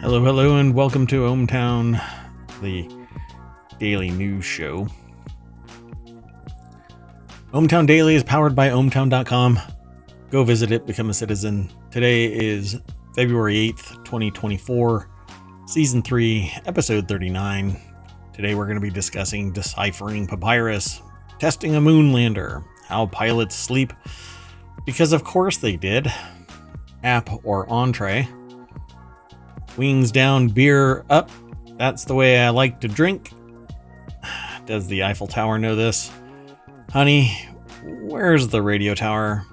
Hello, hello, and welcome to ohmTown, the daily news show. ohmTown Daily is powered by ohmTown.com. Go visit it, become a citizen. Today is February 8th, 2024, Season 3, Episode 39. Today we're going to be discussing Deciphering Papyrus, testing a moon lander, how pilots sleep, because of course they did, app or Entree. Wings down, beer up. That's the way I like to drink. Does the Eiffel Tower know this? Honey, where's the radio tower?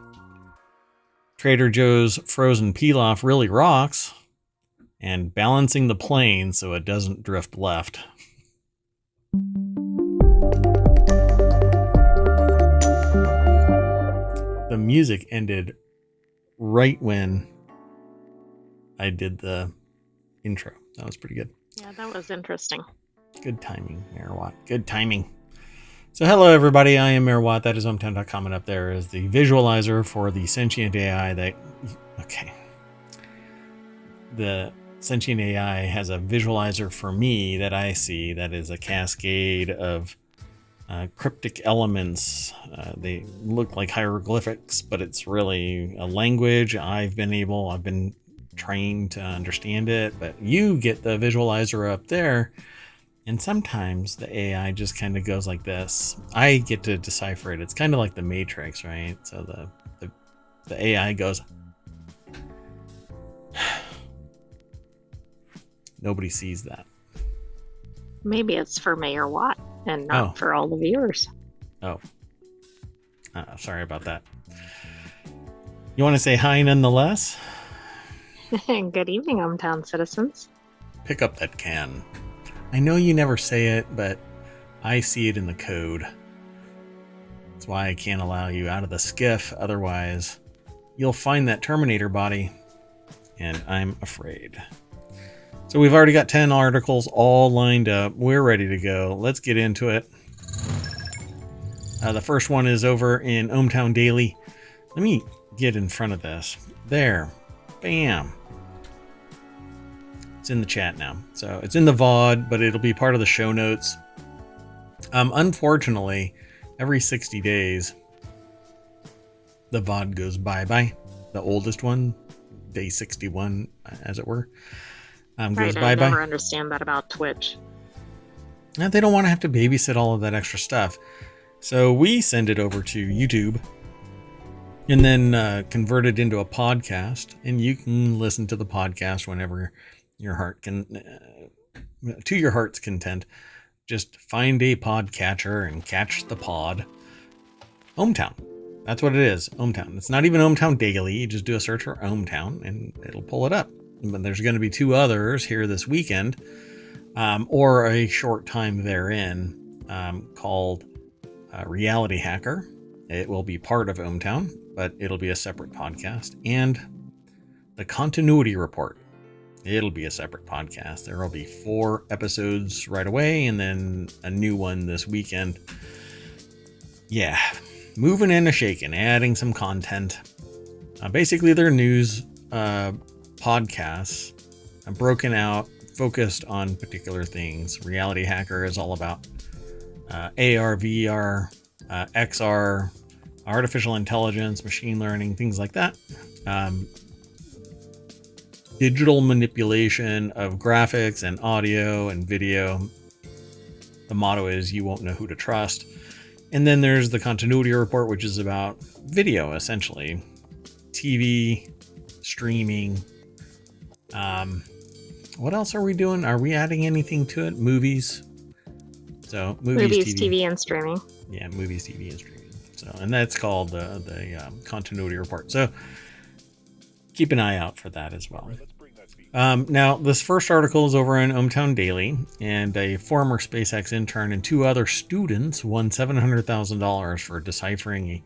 Trader Joe's frozen pilaf really rocks. And balancing the plane so it doesn't drift left. The music ended right when I did the intro. That was pretty good. Yeah, that was interesting. Good timing, Mayor Watt. Good timing. So hello, everybody. I am Mayor Watt. That is ohmTown.com, and up there is the visualizer for the sentient AI that... Okay. The sentient AI has a visualizer for me that I see that is a cascade of cryptic elements. They look like hieroglyphics, but it's really a language. I've been trained to understand it, but you get the visualizer up there, and sometimes the AI just kind of goes like this. I get to decipher it. It's kind of like the Matrix, right? So the AI goes. Nobody sees that. Maybe it's for Mayor Watt and not for all the viewers. Oh, sorry about that. You want to say hi nonetheless? Good evening, ohmTown citizens. Pick up that can. I know you never say it, but I see it in the code. That's why I can't allow you out of the skiff. Otherwise, you'll find that Terminator body, and I'm afraid. So we've already got 10 articles all lined up. We're ready to go. Let's get into it. The first one is over in ohmTown Daily. Let me get in front of this. There. Bam. It's in the chat now. So it's in the VOD, but it'll be part of the show notes. Unfortunately, every 60 days, the VOD goes bye-bye. The oldest one, day 61, as it were, goes bye-bye. I never understand that about Twitch. They don't want to have to babysit all of that extra stuff. So we send it over to YouTube and then convert it into a podcast. And you can listen to the podcast whenever your heart can, to your heart's content. Just find a podcatcher and catch the pod. ohmTown. That's what it is. ohmTown. It's not even ohmTown Daily. You just do a search for ohmTown and it'll pull it up. But there's going to be two others here this weekend, or a short time therein, called Reality Hacker. It will be part of ohmTown, but it'll be a separate podcast. And the Continuity Report. It'll be a separate podcast. There will be 4 episodes right away, and then a new one this weekend. Yeah, moving and a shaking, adding some content. Basically, they're news podcasts, broken out, focused on particular things. Reality Hacker is all about AR, VR, XR, artificial intelligence, machine learning, things like that. Digital manipulation of graphics and audio and video. The motto is you won't know who to trust. And then there's the Continuity Report, which is about video, essentially. TV, streaming. What else are we doing? Are we adding anything to it? Movies. So movies, TV, and streaming. Yeah, movies, TV, and streaming. So, and that's called the Continuity Report. So keep an eye out for that as well. Now, this first article is over on ohmTown Daily, and a former SpaceX intern and 2 other students won $700,000 for deciphering a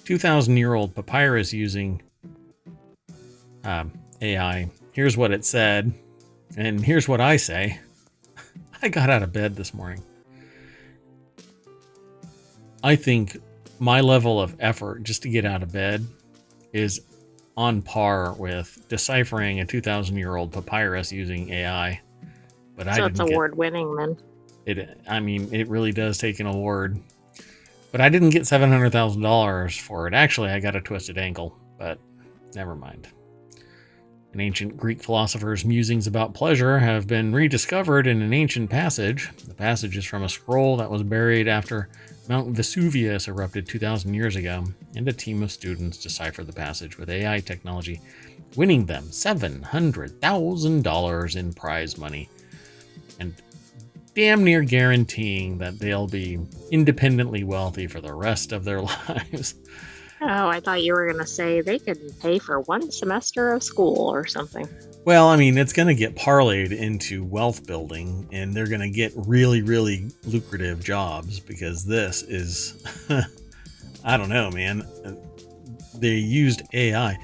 2,000-year-old papyrus using AI. Here's what it said, and here's what I say. I got out of bed this morning. I think my level of effort just to get out of bed is on par with deciphering a 2,000-year-old papyrus using AI. But so it's award-winning then. It really does take an award. But I didn't get $700,000 for it. Actually, I got a twisted ankle, but never mind. An ancient Greek philosopher's musings about pleasure have been rediscovered in an ancient passage. The passage is from a scroll that was buried after Mount Vesuvius erupted 2,000 years ago, and a team of students deciphered the passage with AI technology, winning them $700,000 in prize money, and damn near guaranteeing that they'll be independently wealthy for the rest of their lives. Oh, I thought you were going to say they could pay for one semester of school or something. Well, I mean, it's going to get parlayed into wealth building, and they're going to get really, really lucrative jobs because this is, I don't know, man. They used AI.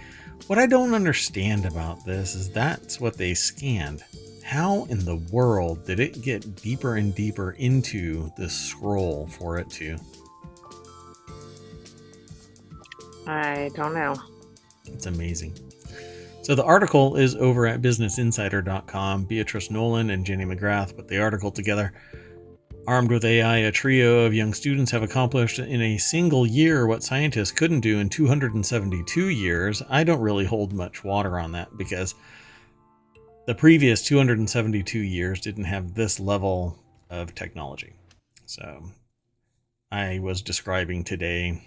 What I don't understand about this is that's what they scanned. How in the world did it get deeper and deeper into this scroll for it to? I don't know. It's amazing. So the article is over at businessinsider.com. Beatrice Nolan and Jenny McGrath put the article together. Armed with AI, a trio of young students have accomplished in a single year what scientists couldn't do in 272 years. I don't really hold much water on that because the previous 272 years didn't have this level of technology. So I was describing today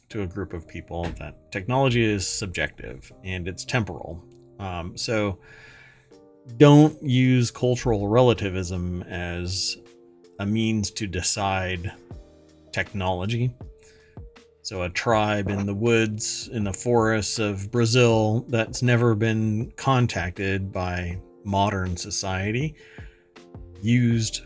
to a group of people that technology is subjective and it's temporal. So don't use cultural relativism as a means to decide technology. So a tribe in the woods, in the forests of Brazil that's never been contacted by modern society used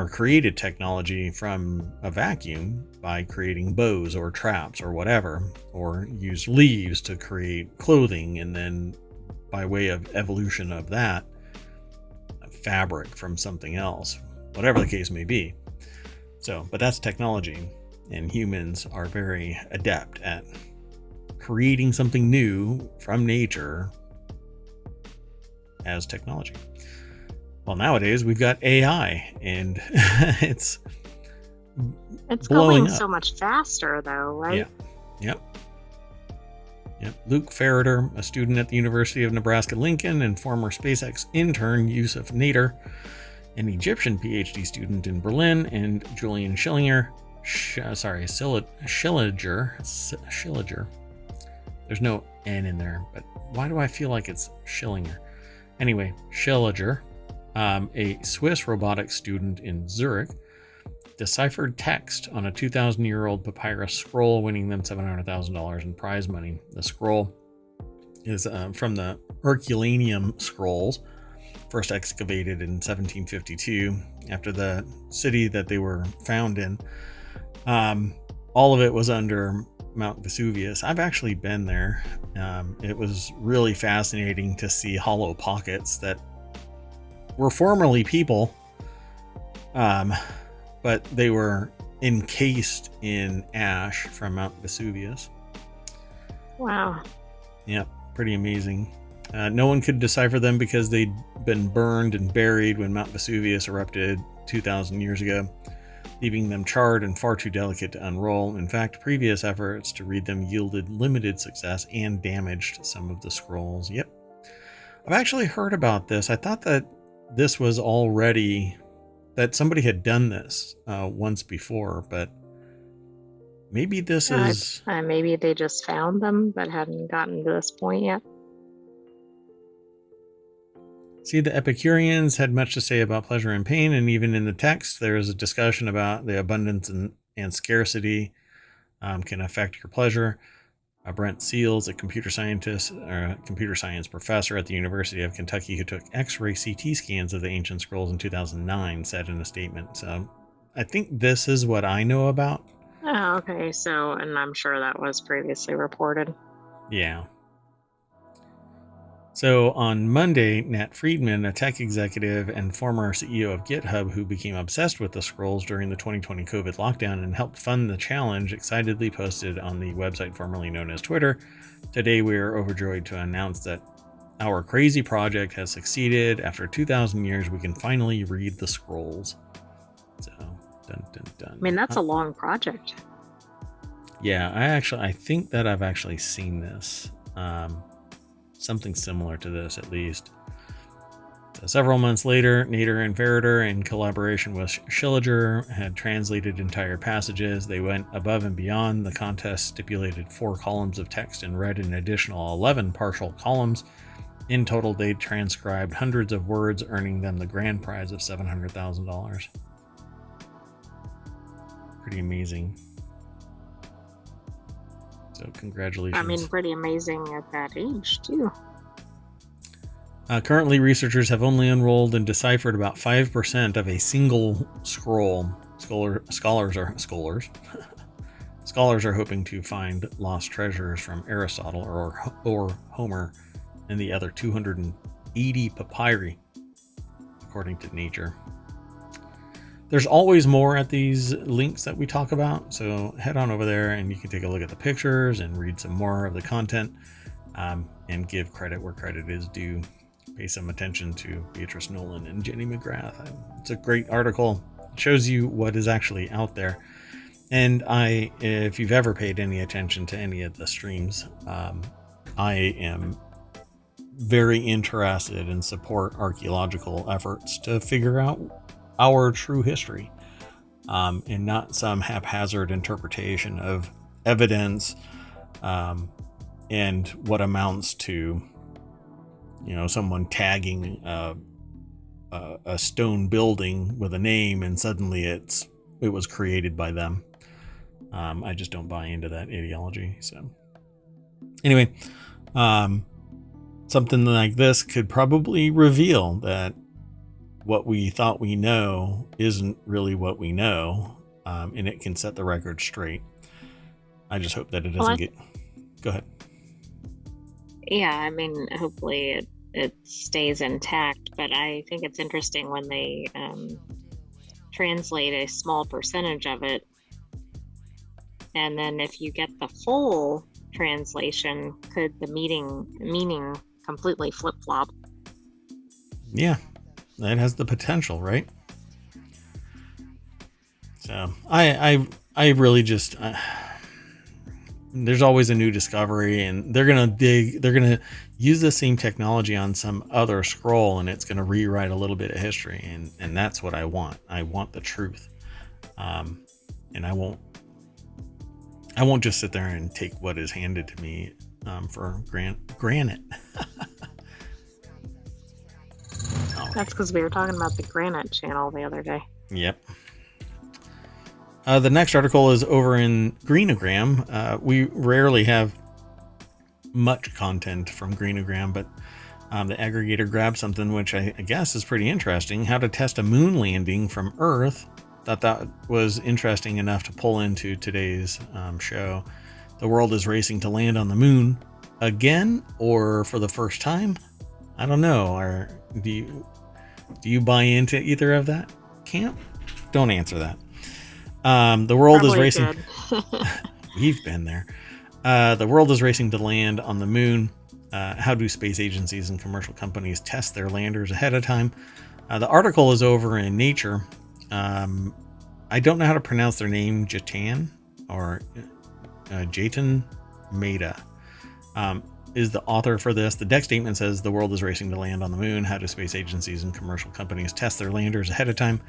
created technology from a vacuum by creating bows or traps or whatever, or used leaves to create clothing, and then by way of evolution of that, fabric from something else, whatever the case may be. So, but that's technology, and humans are very adept at creating something new from nature as technology. Well, nowadays we've got AI, and it's going so much faster, though, right? Yeah. Yep. Luke Ferreter, a student at the University of Nebraska-Lincoln and former SpaceX intern Yusuf Nader, an Egyptian PhD student in Berlin, and Julian Schillinger. There's no N in there, but why do I feel like it's Schillinger? Anyway, Schillinger, a Swiss robotics student in Zurich, deciphered text on a 2,000-year-old papyrus scroll, winning them $700,000 in prize money. The scroll is from the Herculaneum scrolls, first excavated in 1752 after the city that they were found in. All of it was under Mount Vesuvius. I've actually been there. It was really fascinating to see hollow pockets that were formerly people, but they were encased in ash from Mount Vesuvius. Wow. Yeah, pretty amazing. No one could decipher them because they'd been burned and buried when Mount Vesuvius erupted 2,000 years ago, leaving them charred and far too delicate to unroll. In fact, previous efforts to read them yielded limited success and damaged some of the scrolls. Yep. I've actually heard about this. I thought that this was already, that somebody had done this once before, but maybe this is... maybe they just found them, but hadn't gotten to this point yet. See, the Epicureans had much to say about pleasure and pain, and even in the text, there is a discussion about the abundance and scarcity can affect your pleasure. Brent Seals, a computer scientist or computer science professor at the University of Kentucky who took X-ray CT scans of the ancient scrolls in 2009, said in a statement. So I think this is what I know about. Oh, okay. So, and I'm sure that was previously reported. Yeah. So on Monday, Nat Friedman, a tech executive and former CEO of GitHub who became obsessed with the scrolls during the 2020 COVID lockdown and helped fund the challenge, excitedly posted on the website formerly known as Twitter, "Today we are overjoyed to announce that our crazy project has succeeded. After 2,000 years, we can finally read the scrolls." So, dun dun dun. I mean, that's a long project. Yeah, I think that I've actually seen this. Something similar to this, at least. So several months later, Nader and Veriter, in collaboration with Schilliger, had translated entire passages. They went above and beyond. The contest stipulated 4 columns of text and read an additional 11 partial columns. In total, they transcribed hundreds of words, earning them the grand prize of $700,000. Pretty amazing. So congratulations. I mean, pretty amazing at that age, too. Currently, researchers have only unrolled and deciphered about 5% of a single scroll. Scholars are hoping to find lost treasures from Aristotle or Homer and the other 280 papyri, according to Nature. There's always more at these links that we talk about, so head on over there and you can take a look at the pictures and read some more of the content, and give credit where credit is due. Pay some attention to Beatrice Nolan and Jenny McGrath. It's a great article. It shows you what is actually out there. And if you've ever paid any attention to any of the streams, I am very interested and support archaeological efforts to figure out our true history, and not some haphazard interpretation of evidence, and what amounts to, someone tagging a stone building with a name and suddenly it was created by them. I just don't buy into that ideology. So anyway, something like this could probably reveal that what we thought we know isn't really what we know, and it can set the record straight. I just hope that it doesn't Go ahead. Yeah, I mean, hopefully it stays intact, but I think it's interesting when they translate a small percentage of it, and then if you get the full translation, could the meaning completely flip-flop? Yeah, that has the potential, right? So I really just there's always a new discovery, and they're gonna use the same technology on some other scroll, and it's gonna rewrite a little bit of history, and that's what I want. I want the truth, and I won't just sit there and take what is handed to me for granted. That's because we were talking about the Granite channel the other day. Yep. The next article is over in Greenogram. We rarely have much content from Greenogram, but the aggregator grabbed something which I guess is pretty interesting. How to test a moon landing from Earth. Thought that was interesting enough to pull into today's show. The world is racing to land on the moon again, or for the first time. I don't know. Or do you buy into either of that camp? Don't answer that. The world Probably is racing. We've been there. The world is racing to land on the moon. How do space agencies and commercial companies test their landers ahead of time? The article is over in Nature. I don't know how to pronounce their name, Jatan or Jatan Mehta is the author for this. The deck statement says the world is racing to land on the moon. How do space agencies and commercial companies test their landers ahead of time?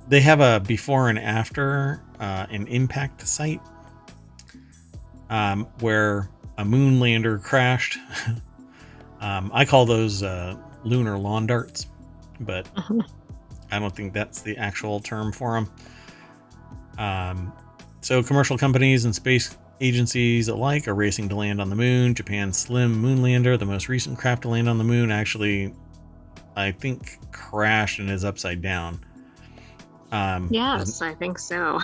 They have a before and after an impact site where a moon lander crashed. I call those lunar lawn darts, but I don't think that's the actual term for them. So commercial companies and space agencies alike are racing to land on the moon. Japan's Slim Moonlander, the most recent craft to land on the moon, actually, I think, crashed and is upside down. Yes, I think so.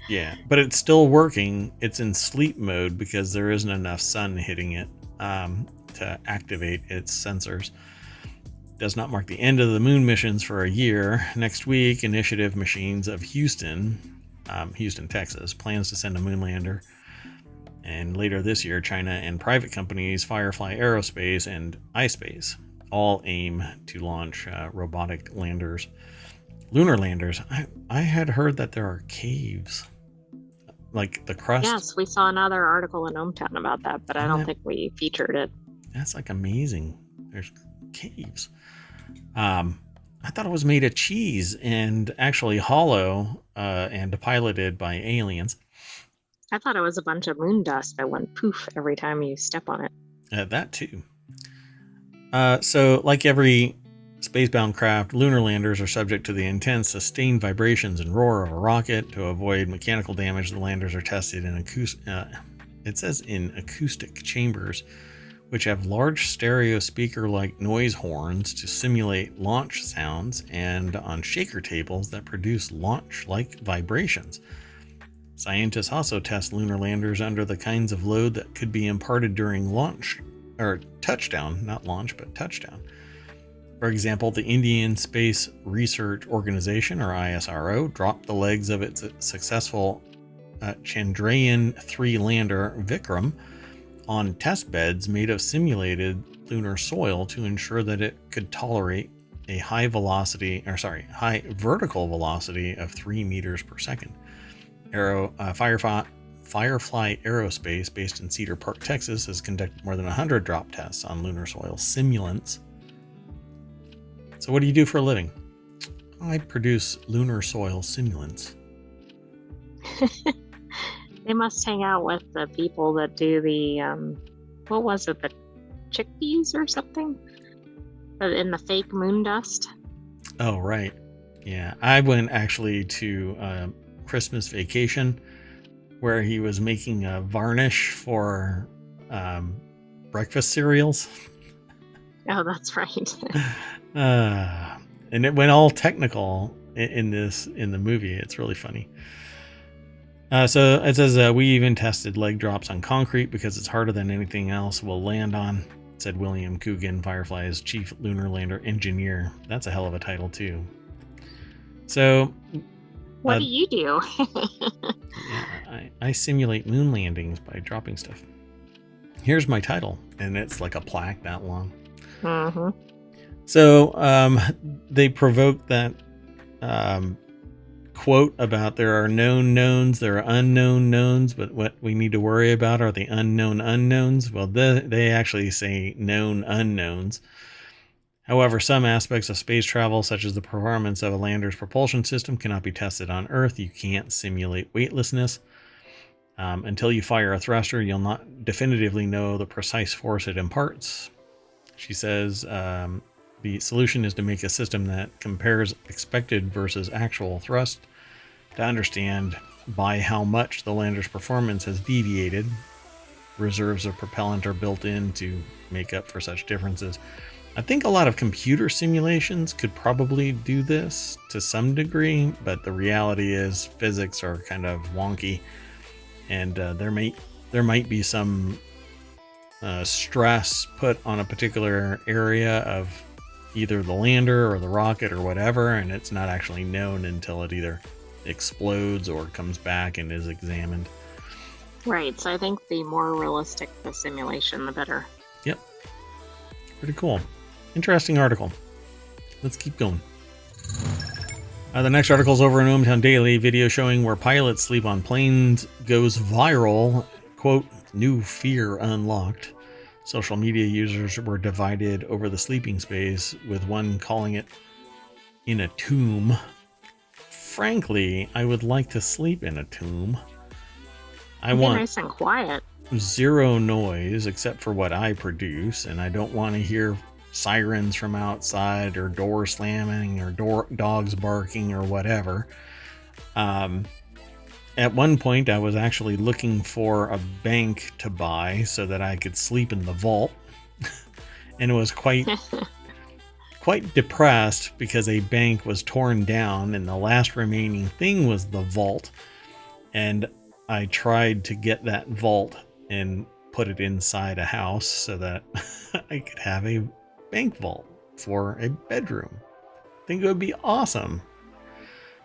Yeah, but it's still working. It's in sleep mode because there isn't enough sun hitting it to to activate its sensors. Does not mark the end of the moon missions for a year. Next week, Initiative Machines of Houston, Texas, plans to send a moonlander. And later this year, China and private companies Firefly Aerospace and iSpace all aim to launch robotic landers, lunar landers. I had heard that there are caves, like the crust. Yes, we saw another article in ohmTown about that, but I don't think we featured it. That's like amazing. There's caves. I thought it was made of cheese and actually hollow and piloted by aliens. I thought it was a bunch of moon dust that went poof every time you step on it. That too. So, like every spacebound craft, lunar landers are subject to the intense, sustained vibrations and roar of a rocket. To avoid mechanical damage, the landers are tested in acoustic chambers, which have large stereo speaker-like noise horns to simulate launch sounds, and on shaker tables that produce launch-like vibrations. Scientists also test lunar landers under the kinds of load that could be imparted during launch, or touchdown, not launch, but touchdown. For example, the Indian Space Research Organization, or ISRO, dropped the legs of its successful Chandrayaan-3 lander Vikram on test beds made of simulated lunar soil to ensure that it could tolerate a high vertical velocity of 3 meters per second. Firefly Aerospace, based in Cedar Park, Texas, has conducted more than 100 drop tests on lunar soil simulants. So what do you do for a living? I produce lunar soil simulants. They must hang out with the people that do the, what was it, the chickpeas or something? In the fake moon dust? Oh, right. Yeah, I went actually to Christmas vacation where he was making a varnish for breakfast cereals. Oh, that's right. And it went all technical in the movie. It's really funny. So it says, we even tested leg drops on concrete because it's harder than anything else we'll land on, said William Coogan, Firefly's chief lunar lander engineer. That's a hell of a title, too. So what do you do? Yeah, I simulate moon landings by dropping stuff. Here's my title, and it's like a plaque that long. Mm-hmm. So they provoked that quote about there are known knowns, there are unknown knowns, but what we need to worry about are the unknown unknowns. Well, they actually say known unknowns. However, some aspects of space travel, such as the performance of a lander's propulsion system, cannot be tested on Earth. You can't simulate weightlessness. Until you fire a thruster, you'll not definitively know the precise force it imparts. She says the solution is to make a system that compares expected versus actual thrust to understand by how much the lander's performance has deviated. Reserves of propellant are built in to make up for such differences. I think a lot of computer simulations could probably do this to some degree, but the reality is physics are kind of wonky, and there might be some stress put on a particular area of either the lander or the rocket or whatever, and it's not actually known until it either explodes or comes back and is examined. Right, so I think the more realistic the simulation, the better. Yep. Pretty cool. Interesting article. Let's keep going. The next article is over in ohmTown Daily. Video showing where pilots sleep on planes goes viral. Quote, new fear unlocked. Social media users were divided over the sleeping space, with one calling it in a tomb. Frankly, I would like to sleep in a tomb. I want nice and quiet. Zero noise except for what I produce, and I don't want to hear sirens from outside or door slamming or dogs barking or whatever. At one point I was actually looking for a bank to buy so that I could sleep in the vault. And it was quite depressed because a bank was torn down and the last remaining thing was the vault. And I tried to get that vault, and put it inside a house so that I could have a bank vault for a bedroom. I think it would be awesome.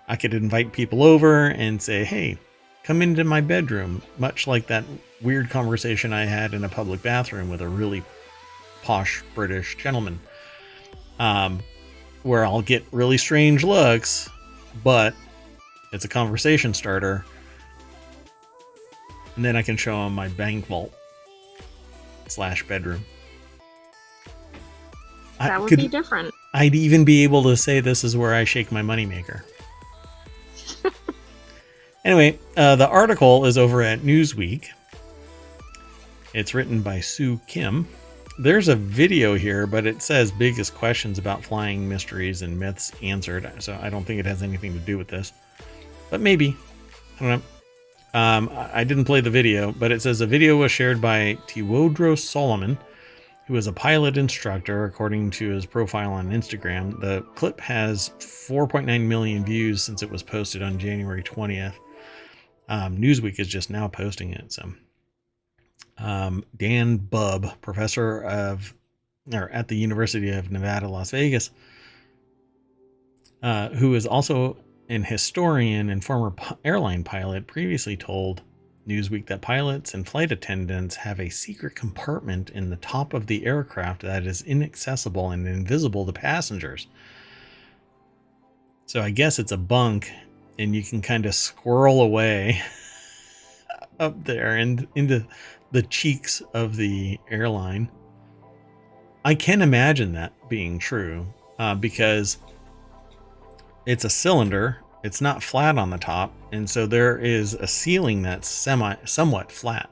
I could invite people over and say, hey, come into my bedroom, much like that weird conversation I had in a public bathroom with a really posh British gentleman, where I'll get really strange looks, but it's a conversation starter. And then I can show him my bank vault / bedroom. That would be different. I'd even be able to say this is where I shake my moneymaker. Anyway, the article is over at Newsweek. It's written by Sue Kim. There's a video here, but it says biggest questions about flying mysteries and myths answered. So I don't think it has anything to do with this, but maybe. I don't know. I didn't play the video, but it says a video was shared by Tiwodro Solomon, who is a pilot instructor, according to his profile on Instagram. The clip has 4.9 million views since it was posted on January 20th. Newsweek is just now posting it. So, Dan Bubb, professor at the University of Nevada, Las Vegas, who is also an historian and former airline pilot, previously told Newsweek that pilots and flight attendants have a secret compartment in the top of the aircraft that is inaccessible and invisible to passengers. So I guess it's a bunk, and you can kind of squirrel away up there and into the cheeks of the airline. I can imagine that being true because it's a cylinder. It's not flat on the top, and so there is a ceiling that's somewhat flat,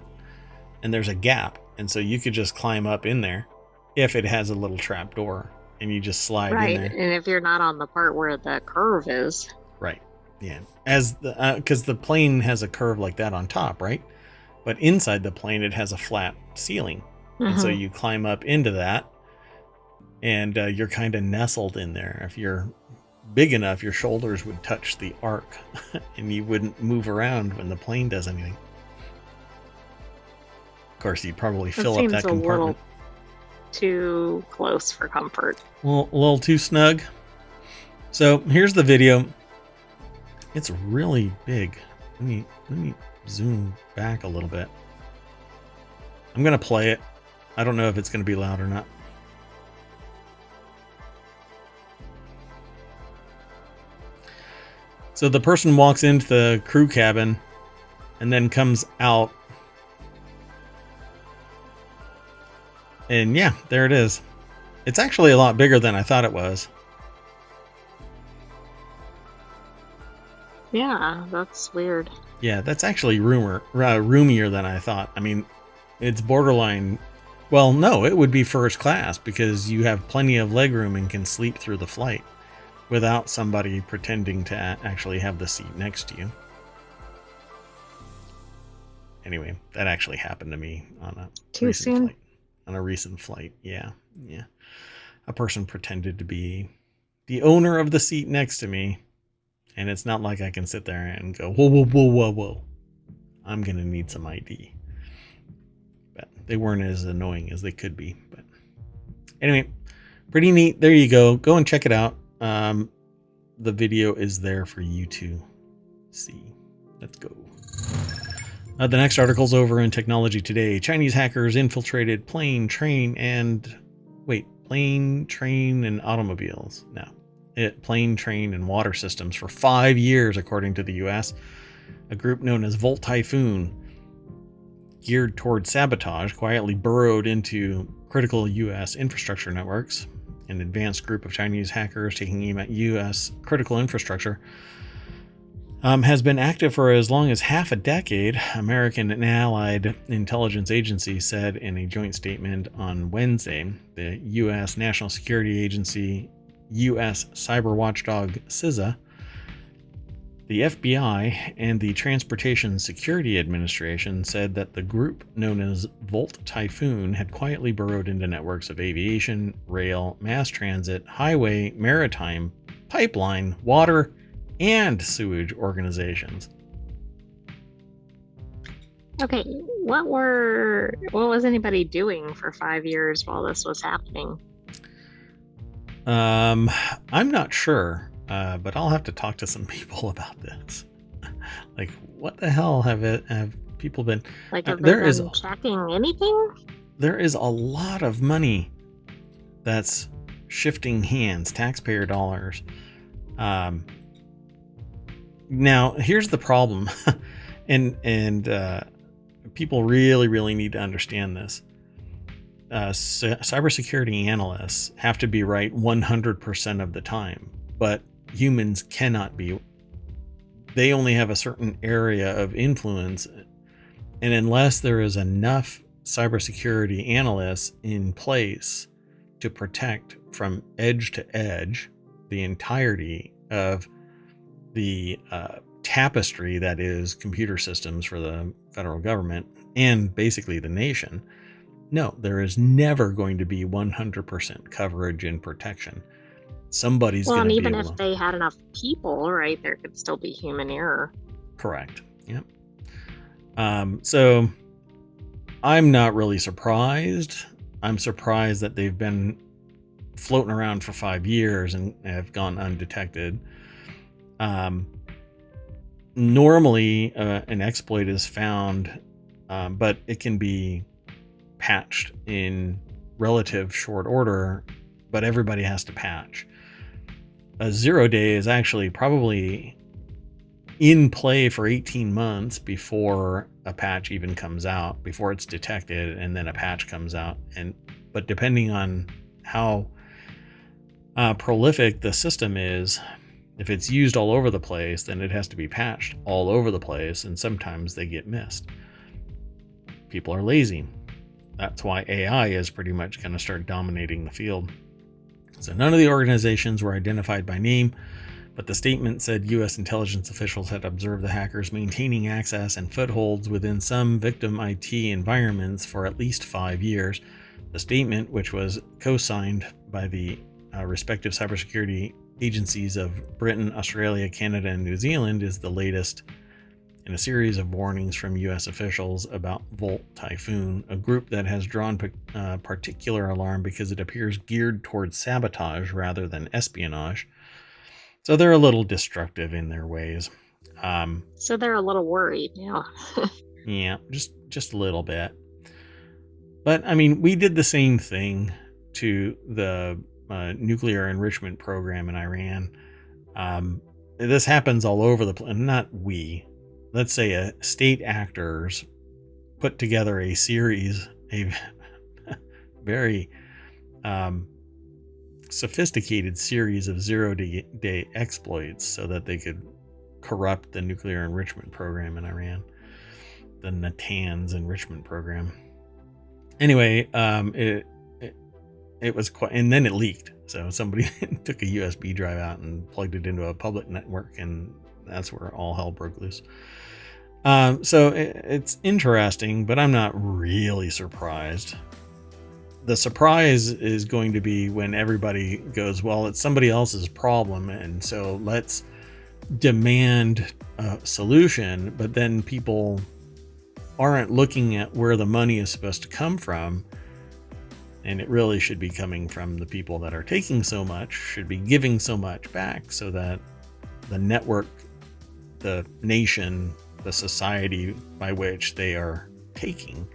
and there's a gap, and so you could just climb up in there if it has a little trap door, and you just slide in there. And if you're not on the part where the curve is. Right. Yeah. As the because the plane has a curve like that on top, right? But inside the plane, it has a flat ceiling, and so you climb up into that, and you're kind of nestled in there. If you're big enough, your shoulders would touch the arc and you wouldn't move around when the plane does anything. Of course, you'd probably fill up that compartment. A little too close for comfort. A little too snug. So here's the video. It's really big. Let me zoom back a little bit. I'm going to play it. I don't know if it's going to be loud or not. So the person walks into the crew cabin and then comes out. And yeah, there it is. It's actually a lot bigger than I thought it was. Yeah, that's weird. Yeah, that's actually roomier than I thought. I mean, it's borderline. Well, no, it would be first class because you have plenty of legroom and can sleep through the flight without somebody pretending to actually have the seat next to you. Anyway, that actually happened to me on a recent flight. Yeah. A person pretended to be the owner of the seat next to me, and it's not like I can sit there and go, whoa. I'm going to need some ID. But they weren't as annoying as they could be. But anyway, pretty neat. There you go. Go and check it out. The video is there for you to see. Let's go. The next article's over in Technology Today. Chinese hackers infiltrated plane, train, and automobiles. No. Plane, train, and water systems for 5 years, according to the U.S. A group known as Volt Typhoon, geared toward sabotage, quietly burrowed into critical U.S. infrastructure networks. An advanced group of Chinese hackers taking aim at U.S. critical infrastructure has been active for as long as half a decade, American and allied intelligence agencies said in a joint statement on Wednesday. The U.S. National Security Agency, U.S. cyber watchdog CISA, the FBI, and the Transportation Security Administration said that the group known as Volt Typhoon had quietly burrowed into networks of aviation, rail, mass transit, highway, maritime, pipeline, water, and sewage organizations. Okay, what was anybody doing for 5 years while this was happening? I'm not sure, but I'll have to talk to some people about this. Like, what the hell have people been? Like, have they There is been checking anything? a lot of money that's shifting hands, taxpayer dollars. Now here's the problem, and people really need to understand this. Cybersecurity analysts have to be right 100% of the time, but humans cannot be. They only have a certain area of influence, and unless there is enough cybersecurity analysts in place to protect from edge to edge the entirety of the tapestry that is computer systems for the federal government and basically the nation, no, there is never going to be 100% coverage and protection. Somebody's Well, going and to be even able if to. they had enough people, right, there could still be human error. Correct. Yep. So I'm not really surprised. I'm surprised that they've been floating around for 5 years and have gone undetected. Normally, an exploit is found, but it can be patched in relative short order, but everybody has to patch. A 0-day is actually probably in play for 18 months before a patch even comes out, before it's detected, and then a patch comes out. But depending on how prolific the system is, if it's used all over the place, then it has to be patched all over the place, and sometimes they get missed. People are lazy. That's why AI is pretty much going to start dominating the field. So none of the organizations were identified by name, but the statement said U.S. intelligence officials had observed the hackers maintaining access and footholds within some victim IT environments for at least 5 years. The statement, which was co-signed by the respective cybersecurity agencies of Britain, Australia, Canada, and New Zealand, is the latest in a series of warnings from U.S. officials about Volt Typhoon, a group that has drawn particular alarm because it appears geared towards sabotage rather than espionage. So they're a little destructive in their ways. So they're a little worried now. Yeah, just a little bit. But I mean, we did the same thing to the nuclear enrichment program in Iran. This happens all over the place. Not we. Let's say state actors put together a series, a very sophisticated series of 0-day exploits so that they could corrupt the nuclear enrichment program in Iran, the Natanz enrichment program. Anyway, it was quite, and then it leaked. So somebody took a USB drive out and plugged it into a public network, and that's where all hell broke loose. So it's interesting, but I'm not really surprised. The surprise is going to be when everybody goes, well, it's somebody else's problem, and so let's demand a solution, but then people aren't looking at where the money is supposed to come from, and it really should be coming from the people that are taking so much, should be giving so much back, so that the network, the nation, the society by which they are taking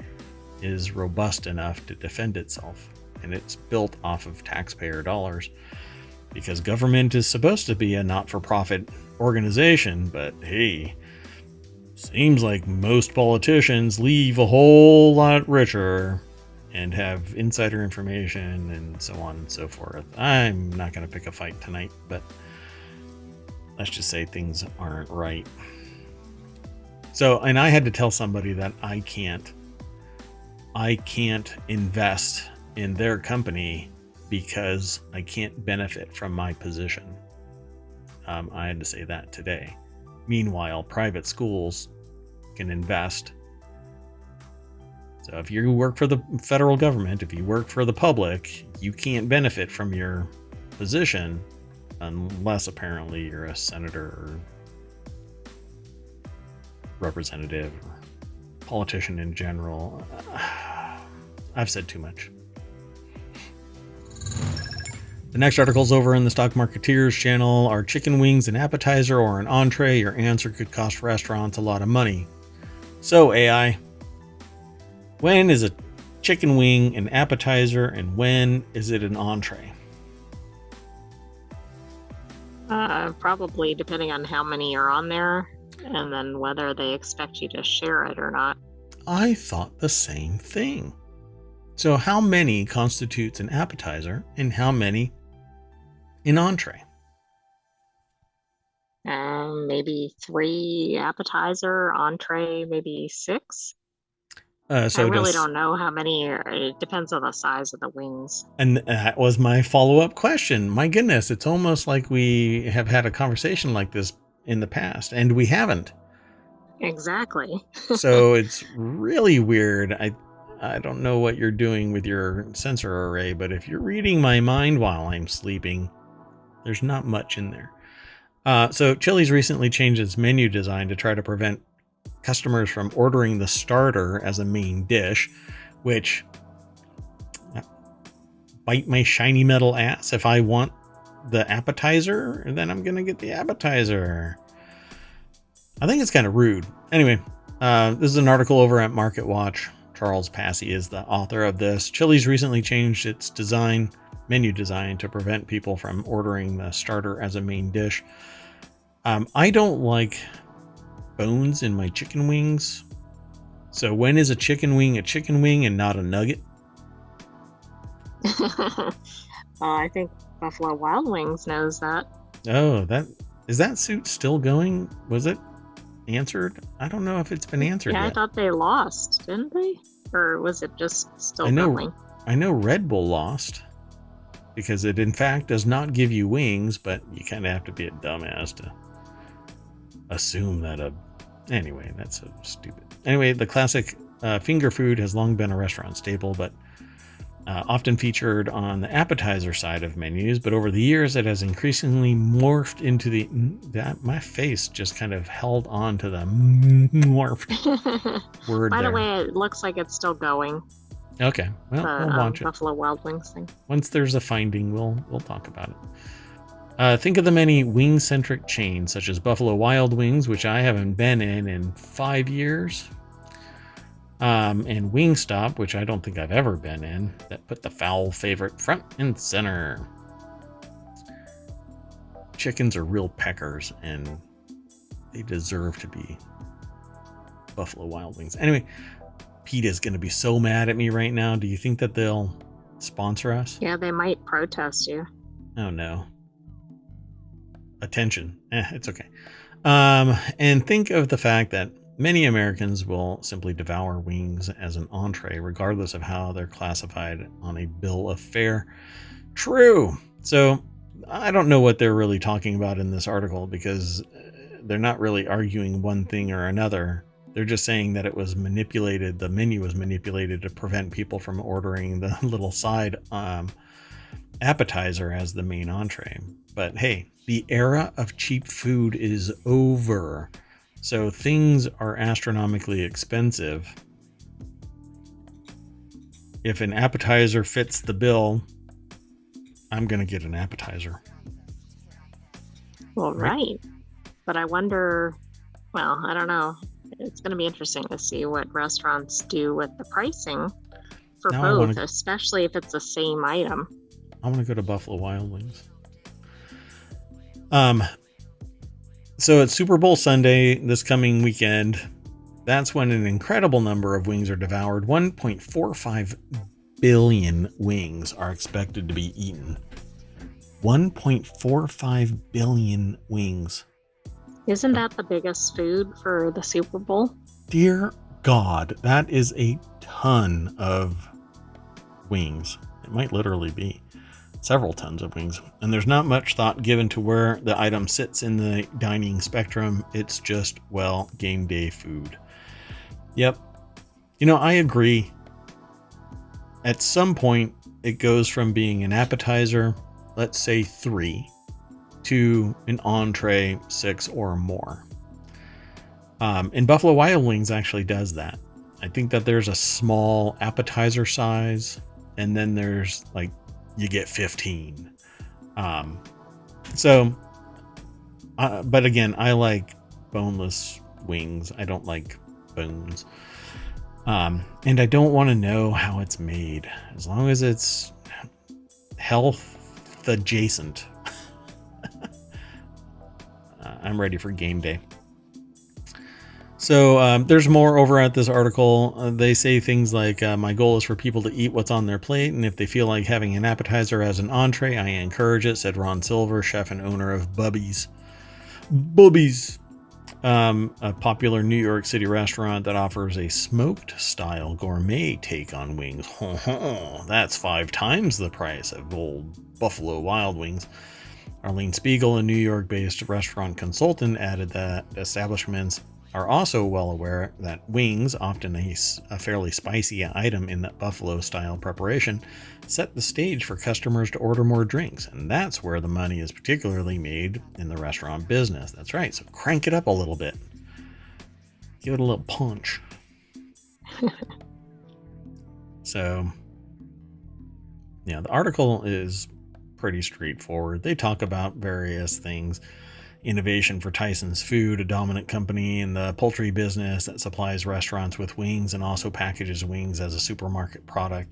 is robust enough to defend itself. And it's built off of taxpayer dollars, because government is supposed to be a not-for-profit organization, but hey, seems like most politicians leave a whole lot richer and have insider information and so on and so forth. I'm not going to pick a fight tonight, but let's just say things aren't right. So, and I had to tell somebody that I can't invest in their company because I can't benefit from my position. I had to say that today. Meanwhile, private schools can invest. So if you work for the federal government, if you work for the public, you can't benefit from your position unless apparently you're a senator or representative or politician in general. I've said too much. The next article's over in the Stock Marketeers channel. Are chicken wings an appetizer or an entree? Your answer could cost restaurants a lot of money. So, AI, when is a chicken wing an appetizer and when is it an entree? Probably depending on how many are on there and then whether they expect you to share it or not. I thought the same thing. So how many constitutes an appetizer and how many an entree? Maybe 3 appetizer, entree, maybe 6. I really don't know how many. It depends on the size of the wings. And that was my follow-up question. My goodness, it's almost like we have had a conversation like this in the past, and we haven't. Exactly. So it's really weird. I don't know what you're doing with your sensor array, but if you're reading my mind while I'm sleeping, there's not much in there. So Chili's recently changed its menu design to try to prevent customers from ordering the starter as a main dish, which bite my shiny metal ass. If I want the appetizer, then I'm gonna get the appetizer. I think it's kind of rude. Anyway, this is an article over at Market Watch. Charles Passy is the author of this. Chili's recently changed its menu design to prevent people from ordering the starter as a main dish. I don't like bones in my chicken wings. So when is a chicken wing and not a nugget? I think Buffalo Wild Wings knows that. Oh, is that suit still going? Was it answered? I don't know if it's been answered yet. I thought they lost, didn't they? Or was it just still going? I know Red Bull lost because it in fact does not give you wings, but you kind of have to be a dumbass to assume that anyway, that's so stupid. Anyway, the classic finger food has long been a restaurant staple, but often featured on the appetizer side of menus. But over the years, it has increasingly morphed into my face just kind of held on to the morphed word. By the way, it looks like it's still going. Okay, well, we'll watch it. Buffalo Wild Wings thing. Once there's a finding, we'll talk about it. Think of the many wing-centric chains, such as Buffalo Wild Wings, which I haven't been in 5 years, and Wingstop, which I don't think I've ever been in, that put the foul favorite front and center. Chickens are real peckers, and they deserve to be Buffalo Wild Wings. Anyway, PETA's going to be so mad at me right now. Do you think that they'll sponsor us? Yeah, they might protest you. Oh, no. Attention. It's okay. And think of the fact that many Americans will simply devour wings as an entree, regardless of how they're classified on a bill of fare. True. So I don't know what they're really talking about in this article, because they're not really arguing one thing or another. They're just saying that it was manipulated. The menu was manipulated to prevent people from ordering the little side appetizer as the main entree. But hey, the era of cheap food is over. So things are astronomically expensive. If an appetizer fits the bill, I'm going to get an appetizer. Well, right. But I wonder, well, I don't know. It's going to be interesting to see what restaurants do with the pricing for both, especially if it's the same item. I want to go to Buffalo Wild Wings. So it's Super Bowl Sunday this coming weekend. That's when an incredible number of wings are devoured. 1.45 billion wings are expected to be eaten. 1.45 billion wings. Isn't that the biggest food for the Super Bowl? Dear God, that is a ton of wings. It might literally be several tons of wings. And there's not much thought given to where the item sits in the dining spectrum. It's just, well, game day food. Yep. I agree. At some point, it goes from being an appetizer, let's say 3, to an entree 6 or more. And Buffalo Wild Wings actually does that. I think that there's a small appetizer size, and then there's like you get 15. But again, I like boneless wings. I don't like bones. And I don't want to know how it's made, as long as it's health adjacent. I'm ready for game day. So there's more over at this article. They say things like, my goal is for people to eat what's on their plate, and if they feel like having an appetizer as an entree, I encourage it, said Ron Silver, chef and owner of Bubby's. Bubby's, a popular New York City restaurant that offers a smoked-style gourmet take on wings. That's 5 times the price of old Buffalo Wild Wings. Arlene Spiegel, a New York-based restaurant consultant, added that establishments are also well aware that wings, often a fairly spicy item in that Buffalo-style preparation, set the stage for customers to order more drinks, and that's where the money is particularly made in the restaurant business. That's right, so crank it up a little bit. Give it a little punch. So, yeah, the article is pretty straightforward. They talk about various things. Innovation for Tyson's Food, a dominant company in the poultry business that supplies restaurants with wings and also packages wings as a supermarket product.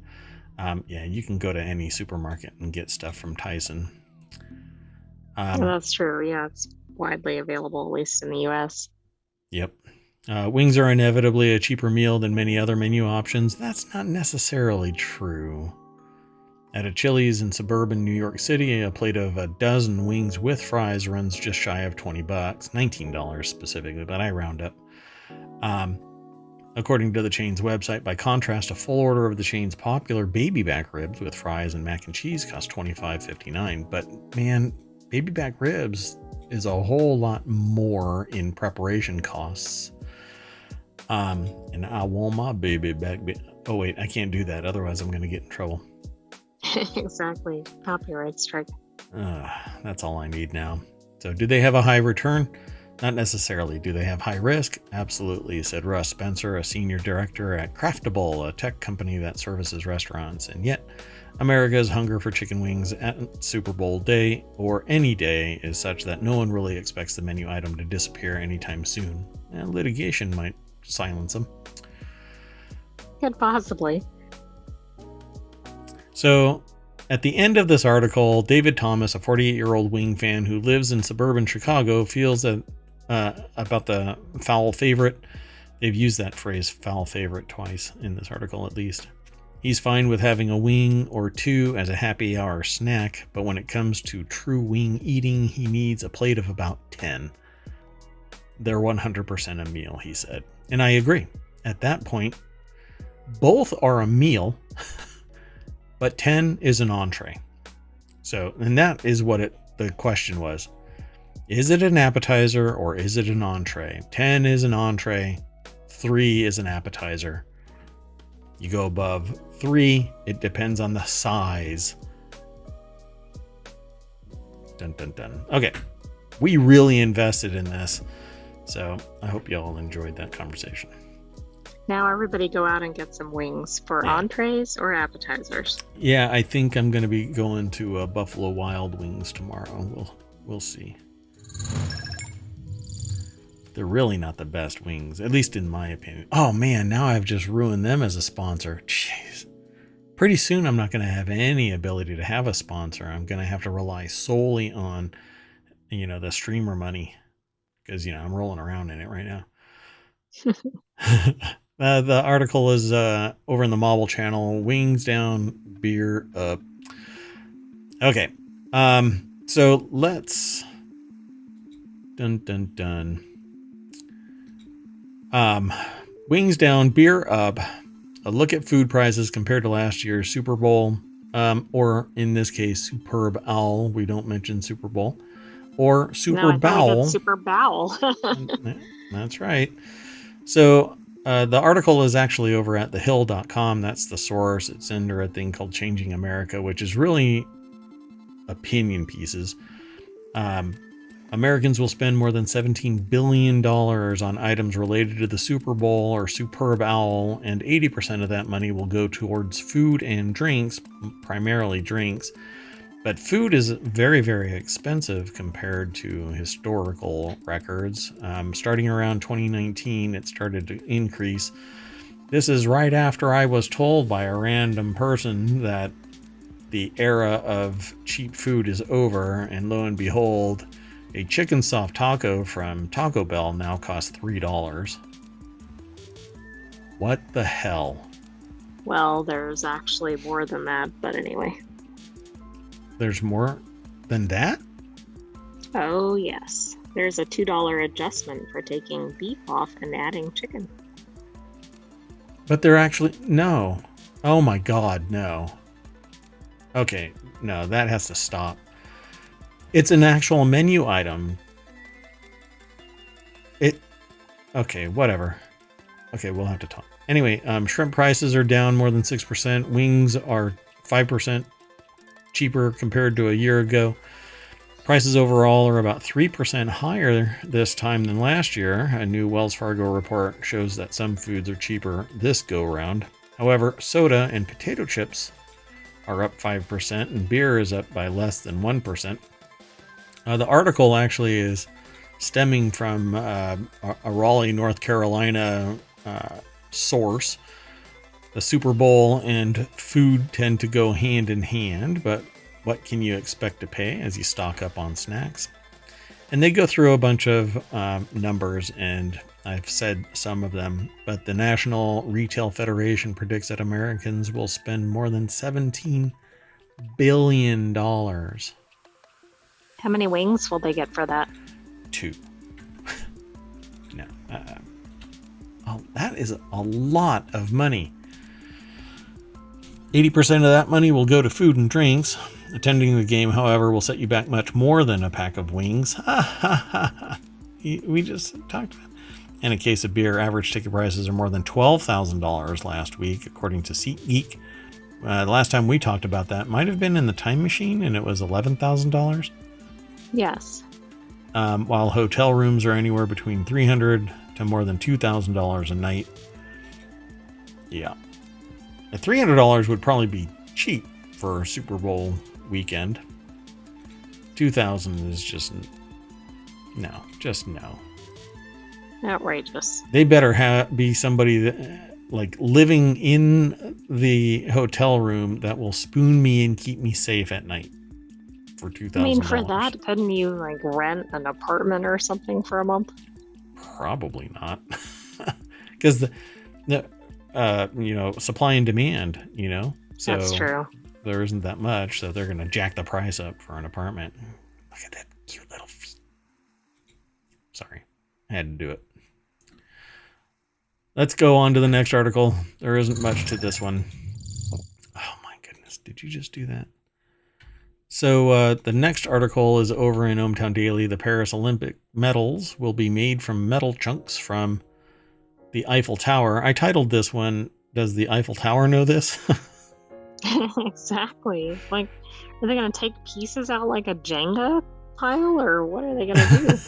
Yeah, you can go to any supermarket and get stuff from Tyson. That's true. Yeah, it's widely available, at least in the U.S. Yep. Wings are inevitably a cheaper meal than many other menu options. That's not necessarily true. At a Chili's in suburban New York City, a plate of a dozen wings with fries runs just shy of $20, $19 specifically, but I round up. According to the chain's website, by contrast, a full order of the chain's popular baby back ribs with fries and mac and cheese costs $25.59. But man, baby back ribs is a whole lot more in preparation costs. And I want my baby back. Oh wait, I can't do that. Otherwise, I'm going to get in trouble. Exactly. Copyright strike. That's all I need now. So do they have a high return? Not necessarily. Do they have high risk? Absolutely, said Russ Spencer, a senior director at Craftable, a tech company that services restaurants. And yet, America's hunger for chicken wings at Super Bowl day or any day is such that no one really expects the menu item to disappear anytime soon. And litigation might silence them. Could possibly. So, at the end of this article, David Thomas, a 48-year-old wing fan who lives in suburban Chicago, feels that about the foul favorite. They've used that phrase, foul favorite, twice in this article at least. He's fine with having a wing or two as a happy hour snack, but when it comes to true wing eating, he needs a plate of about 10. They're 100% a meal, he said. And I agree. At that point, both are a meal, but 10 is an entree. So, and that is what the question was. Is it an appetizer or is it an entree? 10 is an entree. 3 is an appetizer. You go above 3, it depends on the size. Dun, dun, dun. Okay. We really invested in this. So I hope you all enjoyed that conversation. Now everybody go out and get some wings for entrees or appetizers. Yeah, I think I'm going to be going to Buffalo Wild Wings tomorrow. We'll see. They're really not the best wings, at least in my opinion. Oh man, now I've just ruined them as a sponsor. Jeez. Pretty soon I'm not going to have any ability to have a sponsor. I'm going to have to rely solely on, the streamer money because, I'm rolling around in it right now. The article is over in the Marble channel. Wings down, beer up. Okay. So let's dun. Wings down, beer up. A look at food prices compared to last year's Super Bowl, or in this case, Superb Owl. We don't mention Super Bowl, or Super Bowel. Super Bowel. That's right. So the article is actually over at thehill.com. That's the source. It's under a thing called Changing America, which is really opinion pieces. Americans will spend more than $17 billion on items related to the Super Bowl or Superb Owl, and 80% of that money will go towards food and drinks, primarily drinks. But food is very, very expensive compared to historical records. Starting around 2019, it started to increase. This is right after I was told by a random person that the era of cheap food is over, and lo and behold, a chicken soft taco from Taco Bell now costs $3. What the hell? Well, there's actually more than that, but anyway. There's more than that? Oh, yes. There's a $2 adjustment for taking beef off and adding chicken. But they're actually... No. Oh my god, no. Okay, no, that has to stop. It's an actual menu item. Okay, whatever. Okay, we'll have to talk. Anyway, shrimp prices are down more than 6%. Wings are 5% cheaper compared to a year ago. Prices overall are about 3% higher this time than last year. A new Wells Fargo report shows that some foods are cheaper this go-round. However, soda and potato chips are up 5%, and beer is up by less than 1%. The article actually is stemming from a Raleigh, North Carolina source. The Super Bowl and food tend to go hand in hand, but what can you expect to pay as you stock up on snacks? And they go through a bunch of numbers, and I've said some of them, but the National Retail Federation predicts that Americans will spend more than $17 billion. How many wings will they get for that? 2. No. Oh, that is a lot of money. 80% of that money will go to food and drinks. Attending the game, however, will set you back much more than a pack of wings. We just talked about. And a case of beer, average ticket prices are more than $12,000 last week, according to SeatGeek. The last time we talked about that might have been in the time machine, and it was $11,000. Yes. While hotel rooms are anywhere between $300 to more than $2,000 a night. Yeah. And $300 would probably be cheap for a Super Bowl weekend. $2,000 is just no. Outrageous. They better be somebody that, like, living in the hotel room that will spoon me and keep me safe at night for $2,000. I mean, for that, couldn't you like rent an apartment or something for a month? Probably not, because the supply and demand. So that's true. There isn't that much, so they're gonna jack the price up for an apartment. Look at that cute little feet. Sorry, I had to do it. Let's go on to the next article. There isn't much to this one. Oh my goodness, did you just do that? So the next article is over in ohmTown Daily. The Paris Olympic medals will be made from metal chunks from the Eiffel Tower. I titled this one, "Does the Eiffel Tower know this?" Exactly. Like, are they going to take pieces out like a Jenga pile, or what are they going to do?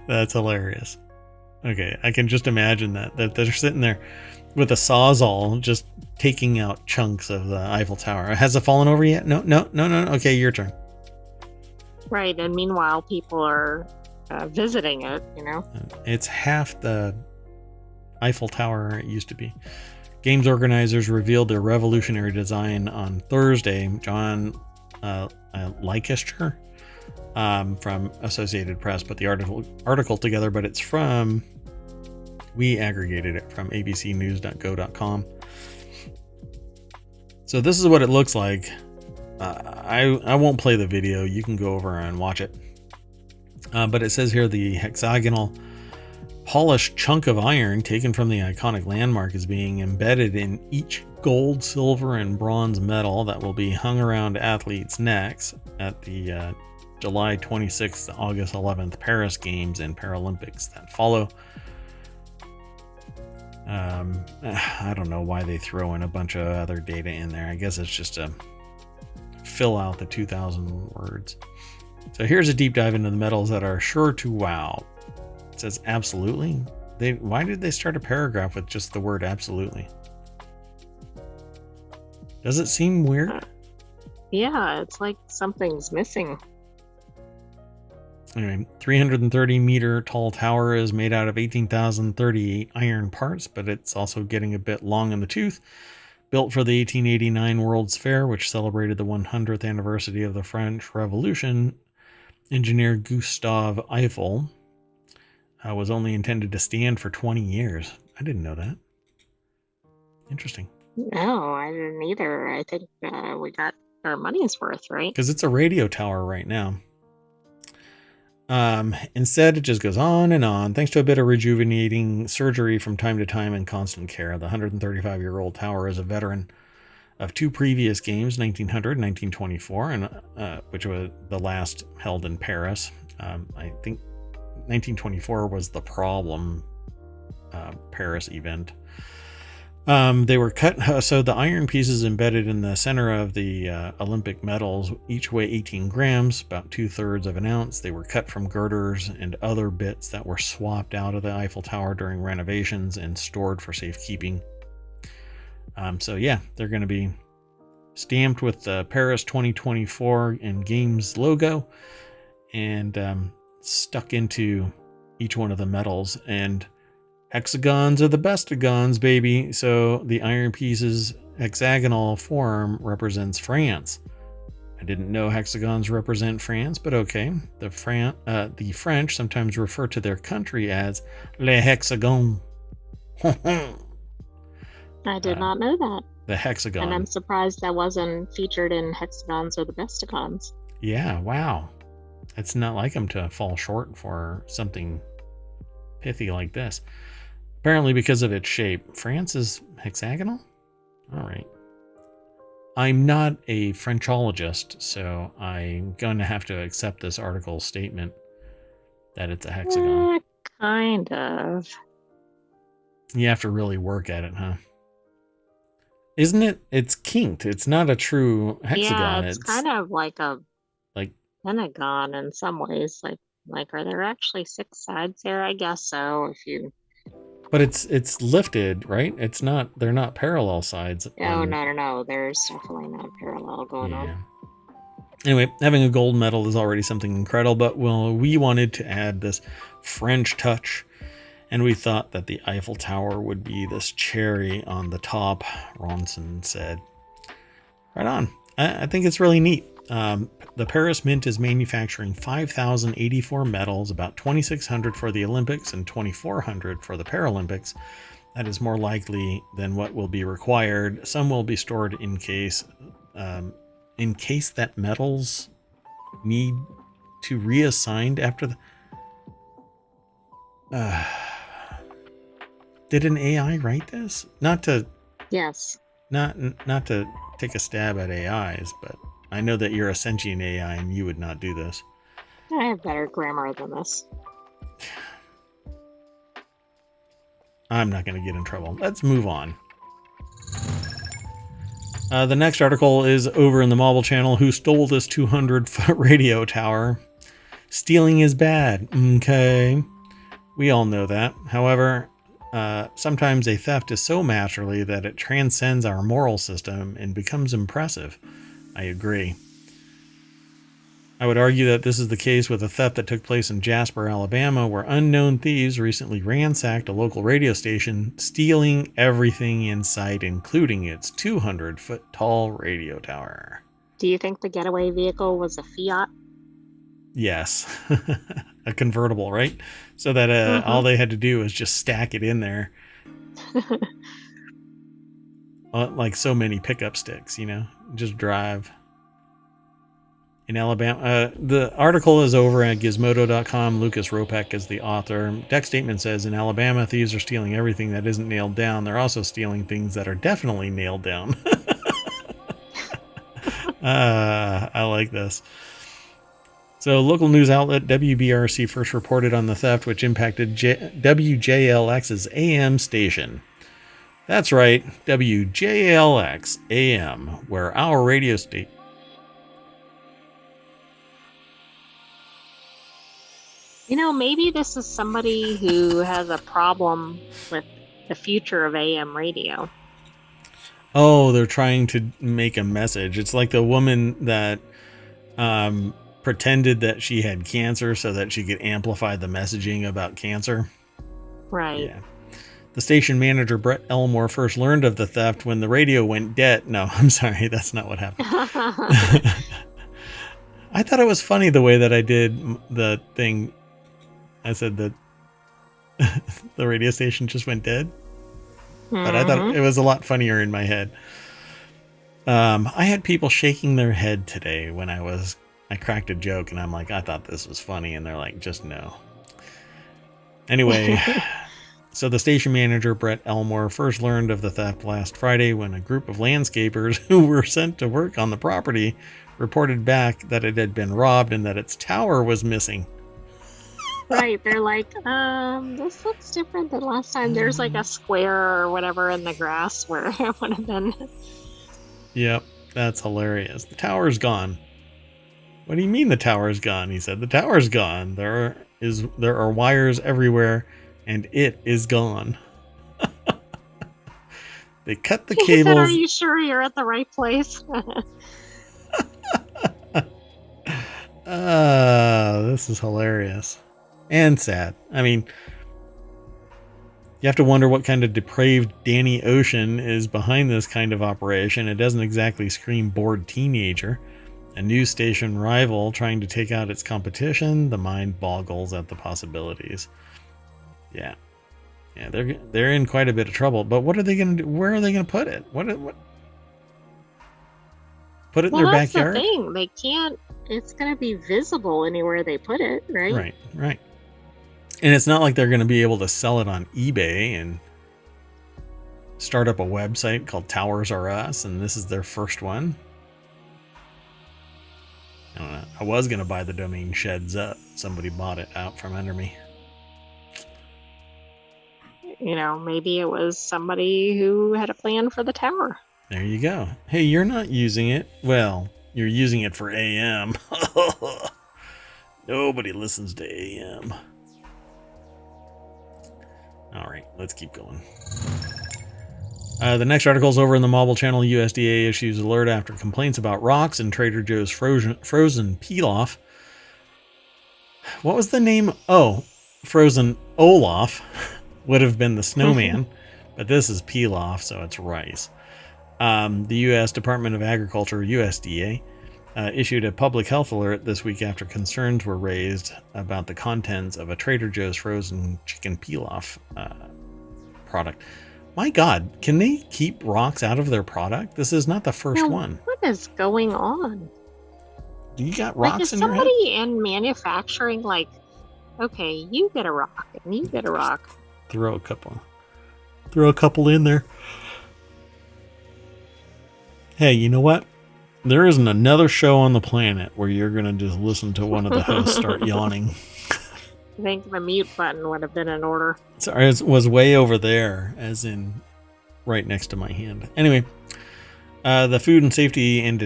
That's hilarious. Okay, I can just imagine that they're sitting there with a sawzall just taking out chunks of the Eiffel Tower. Has it fallen over yet? No. Okay, your turn. Right, and meanwhile, people are visiting it, It's half the Eiffel Tower it used to be. Games organizers revealed their revolutionary design on Thursday. John Leicester from Associated Press put the article together, but it's from... We aggregated it from abcnews.go.com. So this is what it looks like. I won't play the video. You can go over and watch it. But it says here the hexagonal polished chunk of iron taken from the iconic landmark is being embedded in each gold, silver, and bronze medal that will be hung around athletes' necks at the July 26th to August 11th Paris Games and Paralympics that follow. I don't know why they throw in a bunch of other data in there. I guess it's just to fill out the 2,000 words. So here's a deep dive into the metals that are sure to wow. It says absolutely. Why did they start a paragraph with just the word absolutely? Does it seem weird? Yeah, it's like something's missing. Anyway, 330 meter tall tower is made out of 18,038 iron parts, but it's also getting a bit long in the tooth. Built for the 1889 World's Fair, which celebrated the 100th anniversary of the French Revolution, engineer Gustave Eiffel was only intended to stand for 20 years. I didn't know that. Interesting. No, I didn't either. I think we got our money's worth, right? Because it's a radio tower right now. Instead, it just goes on and on. Thanks to a bit of rejuvenating surgery from time to time and constant care, the 135-year-old tower is a veteran of two previous games, 1900 and 1924, and which was the last held in Paris. I think 1924 was the problem Paris event. They were cut, so the iron pieces embedded in the center of the Olympic medals each weigh 18 grams, about 2/3 of an ounce. They were cut from girders and other bits that were swapped out of the Eiffel Tower during renovations and stored for safekeeping. So yeah, they're going to be stamped with the Paris 2024 and Games logo and stuck into each one of the medals. And hexagons are the bestagons, baby. So the iron pieces hexagonal form represents France. I didn't know hexagons represent France, but okay. The French sometimes refer to their country as Les Hexagons. I did not know that. The hexagon. And I'm surprised that wasn't featured in hexagons or the bestagons. Yeah, wow. It's not like them to fall short for something pithy like this. Apparently because of its shape. France is hexagonal? All right. I'm not a Frenchologist, so I'm going to have to accept this article's statement that it's a hexagon. Kind of. You have to really work at it, huh? Isn't it? It's kinked. It's not a true hexagon. Yeah, it's kind of like a like pentagon in some ways. Like are there actually 6 sides there? I guess so. But it's lifted, right? It's not. They're not parallel sides. Oh, no. There's definitely not parallel going on. Anyway, having a gold medal is already something incredible, but we wanted to add this French touch, and we thought that the Eiffel Tower would be this cherry on the top, Ronson said. Right on. I think it's really neat. The Paris Mint is manufacturing 5,084 medals, about 2,600 for the Olympics and 2,400 for the Paralympics. That is more likely than what will be required. Some will be stored in case that medals need to reassigned after the... Did an AI write this? Yes. Not to take a stab at AIs, but I know that you're a sentient AI and you would not do this. I have better grammar than this. I'm not going to get in trouble. Let's move on. The next article is over in the Marble Channel. Who stole this 200-foot radio tower? Stealing is bad. Okay. We all know that. However, sometimes a theft is so masterly that it transcends our moral system and becomes impressive. I agree. I would argue that this is the case with a theft that took place in Jasper, Alabama, where unknown thieves recently ransacked a local radio station, stealing everything in sight, including its 200-foot tall radio tower. Do you think the getaway vehicle was a Fiat? Yes. A convertible, right? So that all they had to do was just stack it in there. Like so many pickup sticks, just drive. In Alabama, the article is over at gizmodo.com. Lucas Ropek is the author. Deck statement says, in Alabama, thieves are stealing everything that isn't nailed down. They're also stealing things that are definitely nailed down. I like this. So, local news outlet WBRC first reported on the theft, which impacted WJLX's AM station. That's right, WJLX AM, where our radio station... Maybe this is somebody who has a problem with the future of AM radio. Oh, they're trying to make a message. It's like the woman that pretended that she had cancer so that she could amplify the messaging about cancer. Right. Yeah. The station manager, Brett Elmore, first learned of the theft when the radio went dead. No, I'm sorry. That's not what happened. I thought it was funny the way that I did the thing. I said that the radio station just went dead. But I thought it was a lot funnier in my head. I had people shaking their head today when I cracked a joke and I'm like, I thought this was funny. And they're like, just no. Anyway, so the station manager, Brett Elmore, first learned of the theft last Friday when a group of landscapers who were sent to work on the property reported back that it had been robbed and that its tower was missing. Right. They're like, this looks different than last time. There's like a square or whatever in the grass where it would have been. Yep. That's hilarious. The tower's gone. What do you mean the tower's gone? He said, the tower's gone. There are wires everywhere and it is gone. They cut the cables. Said, are you sure you're at the right place? This is hilarious. And sad. I mean, you have to wonder what kind of depraved Danny Ocean is behind this kind of operation. It doesn't exactly scream bored teenager. A news station rival trying to take out its competition. The mind boggles at the possibilities. Yeah, they're in quite a bit of trouble. But what are they going to do? Where are they going to put it? What? Put it in their backyard? That's the thing. They can't. It's going to be visible anywhere they put it, right? Right. And it's not like they're going to be able to sell it on eBay and start up a website called Towers R Us, and this is their first one. I don't know. I was going to buy the domain Sheds Up. Somebody bought it out from under me. Maybe it was somebody who had a plan for the tower. There you go. Hey, you're not using it. Well, you're using it for AM. Nobody listens to AM. All right, let's keep going. The next article is over in the Mobile Channel. USDA issues alert after complaints about rocks in Trader Joe's frozen Pilaf. What was the name? Oh, frozen Olaf would have been the snowman, but this is Pilaf, so it's rice. The U.S. Department of Agriculture, USDA, issued a public health alert this week after concerns were raised about the contents of a Trader Joe's frozen chicken pilaf product. My God, can they keep rocks out of their product? This is not the first one. What is going on? Do you got rocks in your head? Is somebody in manufacturing like, okay, you get a rock and you get a rock? Throw a couple in there. Hey, you know what? There isn't another show on the planet where you're going to just listen to one of the hosts start yawning. I think the mute button would have been in order. Sorry, it was way over there, as in right next to my hand. Anyway, the Food Safety and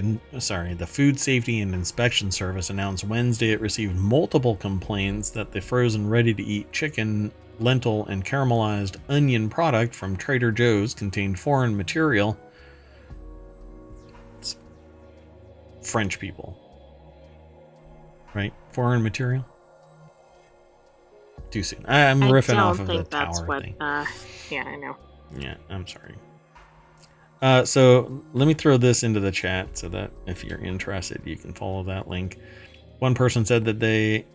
Inspection Service announced Wednesday it received multiple complaints that the frozen ready-to-eat chicken, lentil, and caramelized onion product from Trader Joe's contained foreign material. It's French people, right? Foreign material. Too soon. I'm riffing off of the tower thing. Yeah, I know. Yeah, I'm sorry. So let me throw this into the chat so that if you're interested, you can follow that link. One person said that they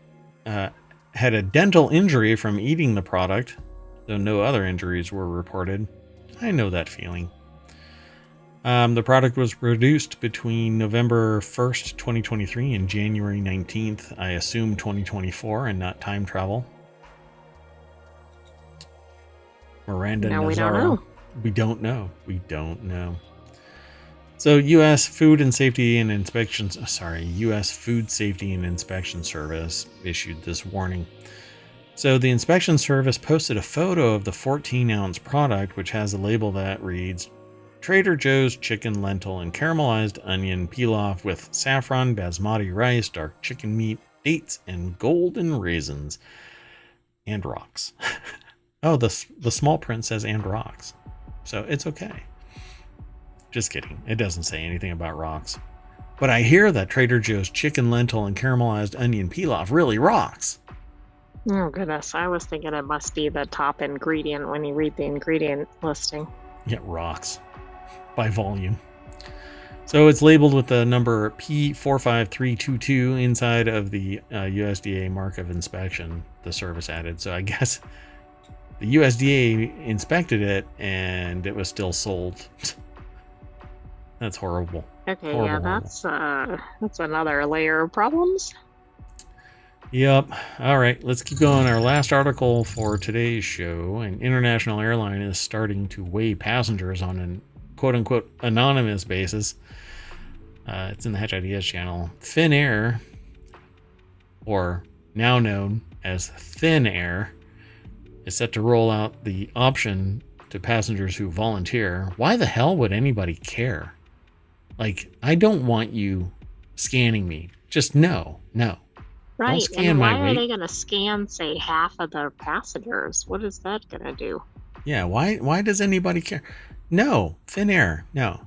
had a dental injury from eating the product, though no other injuries were reported. I know that feeling. The product was produced between November 1st, 2023 and January 19th. I assume 2024 and not time travel. Miranda Nazaro. We don't know. So U.S. Food Safety and Inspection Service issued this warning. So the inspection service posted a photo of the 14-ounce product, which has a label that reads, Trader Joe's chicken, lentil, and caramelized onion pilaf with saffron, basmati rice, dark chicken meat, dates and golden raisins and rocks. Oh, the small print says and rocks. So it's okay. Just kidding. It doesn't say anything about rocks. But I hear that Trader Joe's chicken lentil and caramelized onion pilaf really rocks. Oh, goodness. I was thinking it must be the top ingredient when you read the ingredient listing. Yeah, rocks. By volume. So it's labeled with the number P45322 inside of the USDA mark of inspection the service added. So I guess the USDA inspected it and it was still sold. That's horrible. Okay, horrible, yeah, that's another layer of problems. Yep. All right, let's keep going. Our last article for today's show: an international airline is starting to weigh passengers on an quote-unquote anonymous basis. It's in the Hatch Ideas channel. Finnair, or now known as Thin Air, is set to roll out the option to passengers who volunteer. Why the hell would anybody care? Like, I don't want you scanning me. Just no. Right. Don't scan and why my weight. are they going to scan, say, half of the passengers? What is that going to do? Yeah, why does anybody care? No, Finnair, no.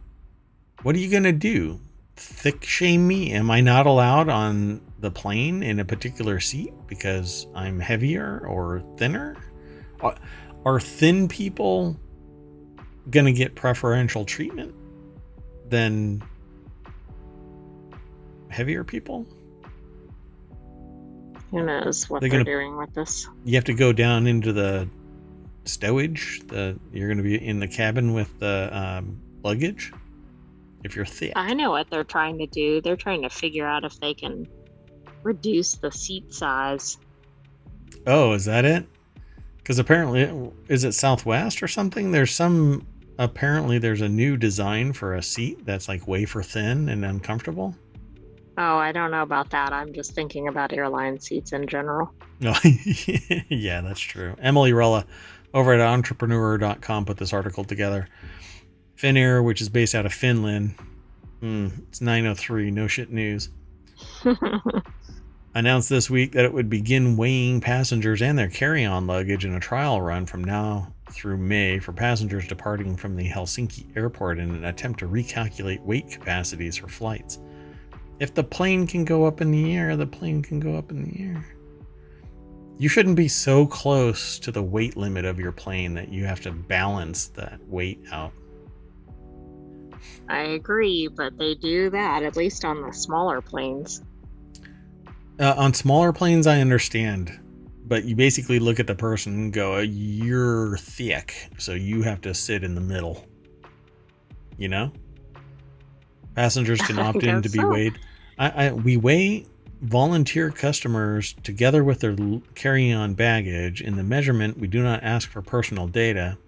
What are you going to do? Thick shame me? Am I not allowed on the plane in a particular seat because I'm heavier or thinner? Are thin people going to get preferential treatment than heavier people? Who knows what they're doing with this? You have to go down into the stowage. You're going to be in the cabin with the luggage if you're thick. I know what they're trying to do. They're trying to figure out if they can reduce the seat size. Oh, is that it? Because apparently, is it Southwest or something? Apparently there's a new design for a seat that's like wafer thin and uncomfortable. Oh, I don't know about that. I'm just thinking about airline seats in general. Oh, yeah, that's true. Emily Rella over at entrepreneur.com put this article together. Finnair, which is based out of Finland. It's 9:03, no shit news. Announced this week that it would begin weighing passengers and their carry-on luggage in a trial run from now through May for passengers departing from the Helsinki airport in an attempt to recalculate weight capacities for flights. If the plane can go up in the air, the plane can go up in the air. You shouldn't be so close to the weight limit of your plane that you have to balance that weight out. I agree, but they do that, at least on the smaller planes. On smaller planes, I understand. But you basically look at the person and go, you're thick, so you have to sit in the middle. You know? Passengers can opt in to be weighed. We weigh volunteer customers together with their carry-on baggage. In the measurement, we do not ask for personal data,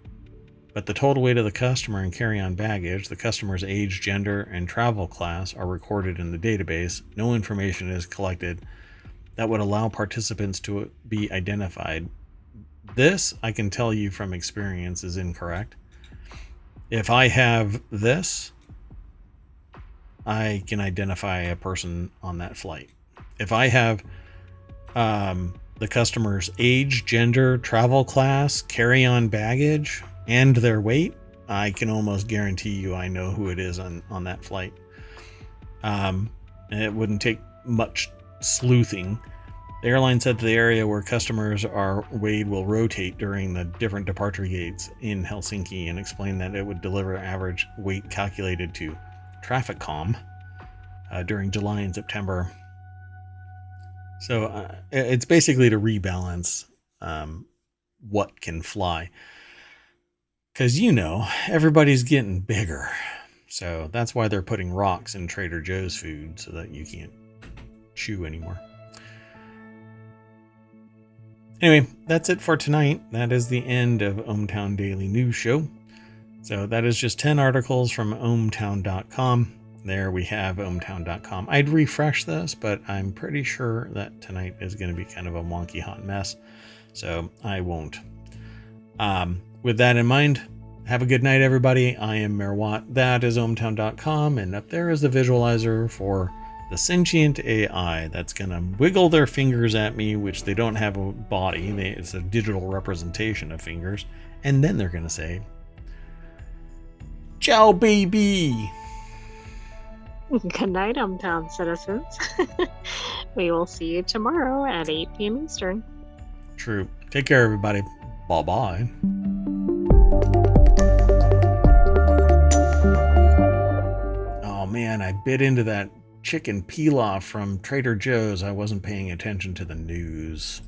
but the total weight of the customer and carry-on baggage, the customer's age, gender, and travel class are recorded in the database. No information is collected that would allow participants to be identified. This, I can tell you from experience, is incorrect. If I have this, I can identify a person on that flight. If I have the customer's age, gender, travel class, carry-on baggage, and their weight, I can almost guarantee you I know who it is on that flight. And it wouldn't take much sleuthing. The airline said the area where customers are weighed will rotate during the different departure gates in Helsinki, and explained that it would deliver average weight calculated to Trafficcom during July and September. So it's basically to rebalance what can fly. Because, everybody's getting bigger. So that's why they're putting rocks in Trader Joe's food so that you can't chew anymore. Anyway, that's it for tonight. That is the end of ohmTown Daily News Show. So that is just 10 articles from ohmTown.com. There we have ohmTown.com. I'd refresh this, but I'm pretty sure that tonight is going to be kind of a wonky hot mess. So I won't. With that in mind, have a good night, everybody. I am Mayor Watt. That is ohmTown.com. And up there is the visualizer for The sentient AI that's going to wiggle their fingers at me, which they don't have a body. It's a digital representation of fingers. And then they're going to say, "Ciao, baby." Good night, ohmTown citizens. We will see you tomorrow at 8 p.m. Eastern. True. Take care, everybody. Bye-bye. Oh, man, I bit into that chicken pilaf from Trader Joe's. I wasn't paying attention to the news.